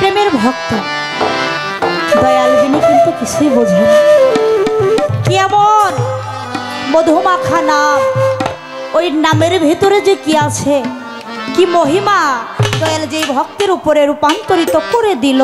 প্রেমের ভক্ত দয়াল বিনি কিন্তু কিছুই বোঝে না। কি এমন মধুমাখা নাম, ওই নামের ভেতরে যে কি আছে, কি মহিমা দয়াল যে ভক্তের উপরে রূপান্তরিত করে দিল,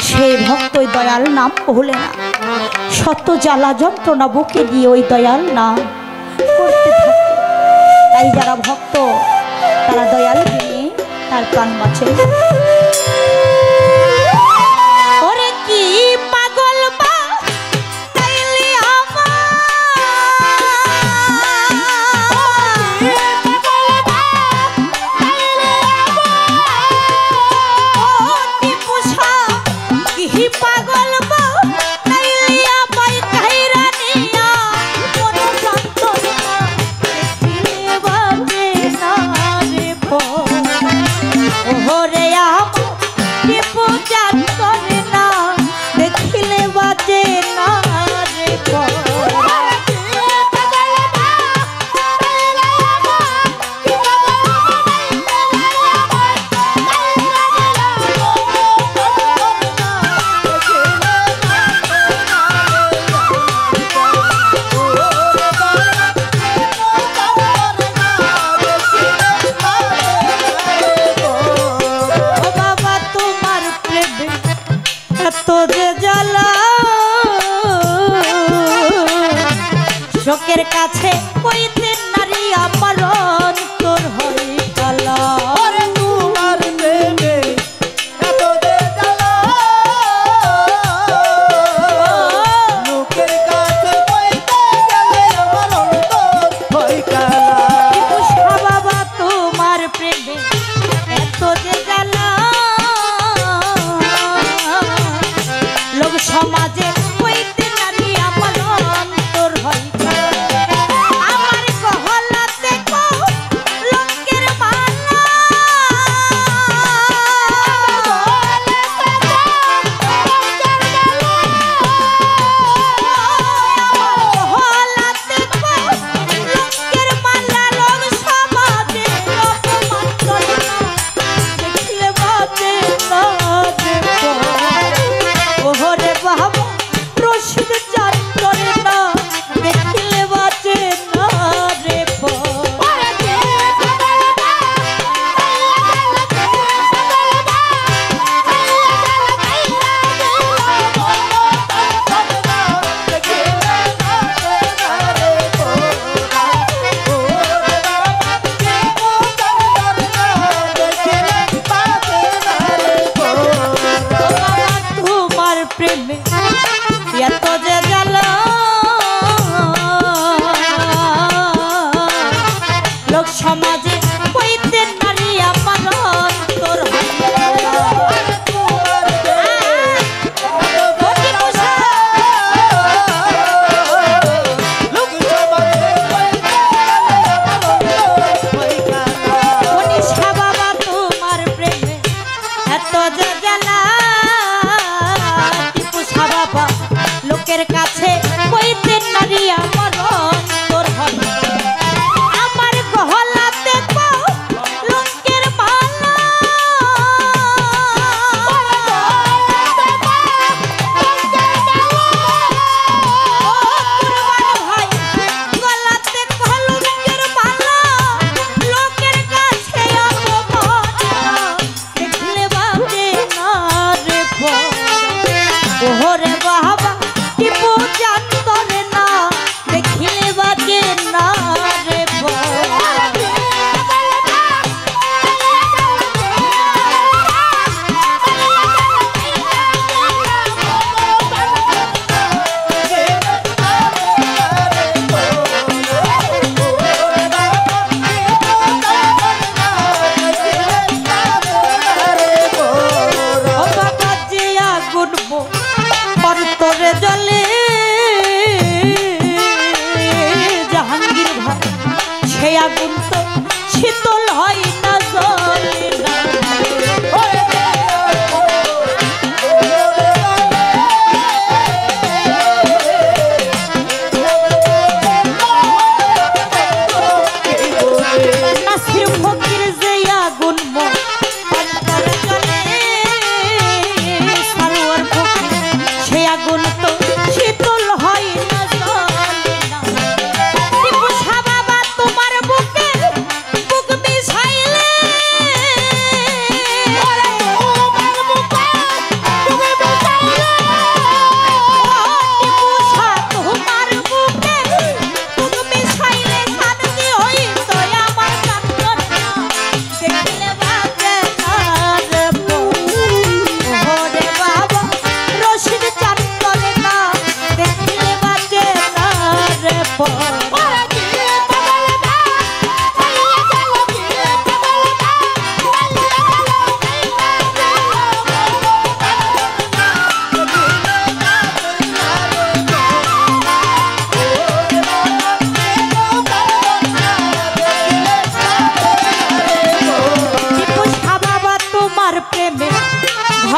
সেই ভক্ত ওই দয়াল নাম ভুলে না। শত জ্বালা যন্ত্রণা বুকে দিয়ে ওই দয়াল নাম করতে থাকে। তাই যারা ভক্ত তারা দয়াল বিনি তার প্রাণ বাঁচে। ওরে কি পাগল বা তাইলে পাগল বা তাইলে আমায় কাহিরা নিয়া মন যন্ত্রণা দেখিলে বাজে না রে ওরে আমার কি পূজা করে না দেখিলে বাজে না রে শোকের কাছে কইতে নারী আমার অন্তর হই কালা। ওরে তোমার প্রেমে এত যে জ্বালা, লোকের কাছে কইতে গেলে আমার অন্তর হই কালা। বাবা তোমার প্রেমে এত যে জ্বালা, লোক সমাজে কইতে নারী আমার অন্তর হই আমার গহলাতে লোকের মালা, গহলাতে লোকের মালা, লোক সমাজে অপমান করে না দেখলে বাজে না ওহরে বাবা রশিদ চার করে না দেখলে বাজে না রে তোমার প্রেমে এত যে জ্বালা, লোক সমাজে কইতে নারী আমার অন্তর হই কালা। বাবা তোমার প্রেমে এত যে জ্বালা, বাবা লোকের কাছে কইতে নারী আমার অন্তর হয় আমার গহলাতে লোকের মালা, ভাই গলাতে লোকের মালা, লোকের কাছে অপমান দেখলে বাজে না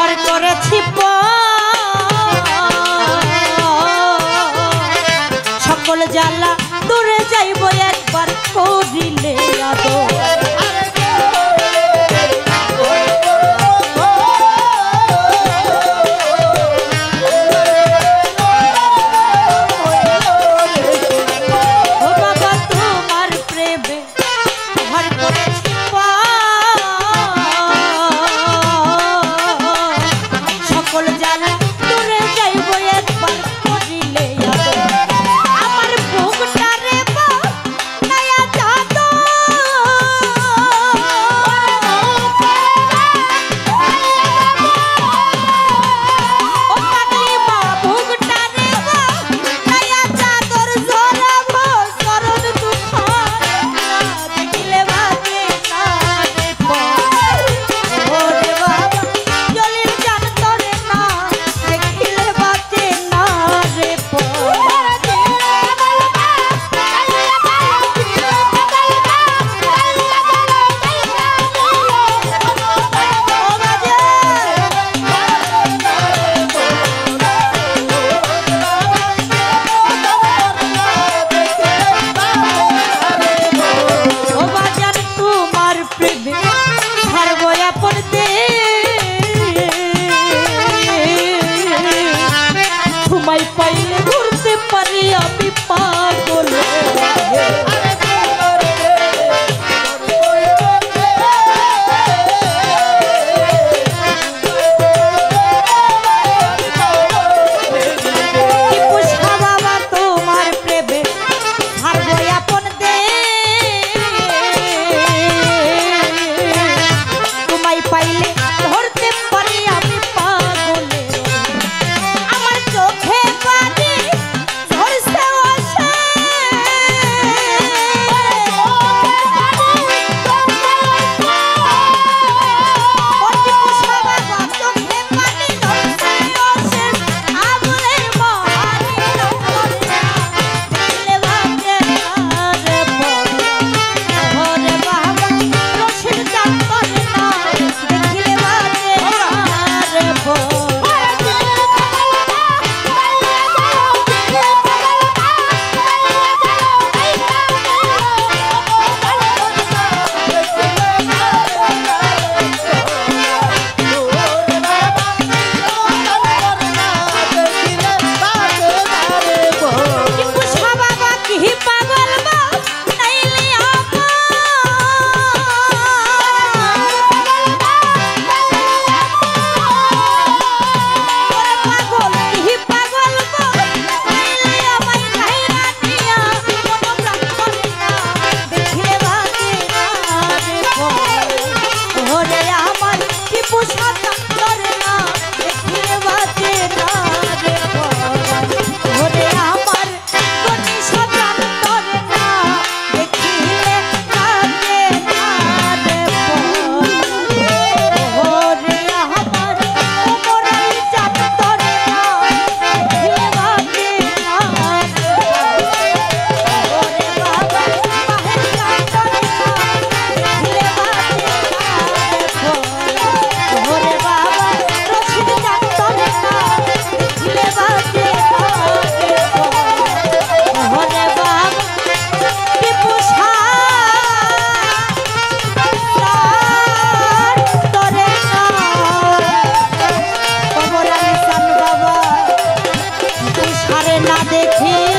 ঘর করেছি সকল জ্বালা দূরে যাইব একবার করিলে আদর। পাইলে ঘুরতে পারি আমি পাগল। না দেখি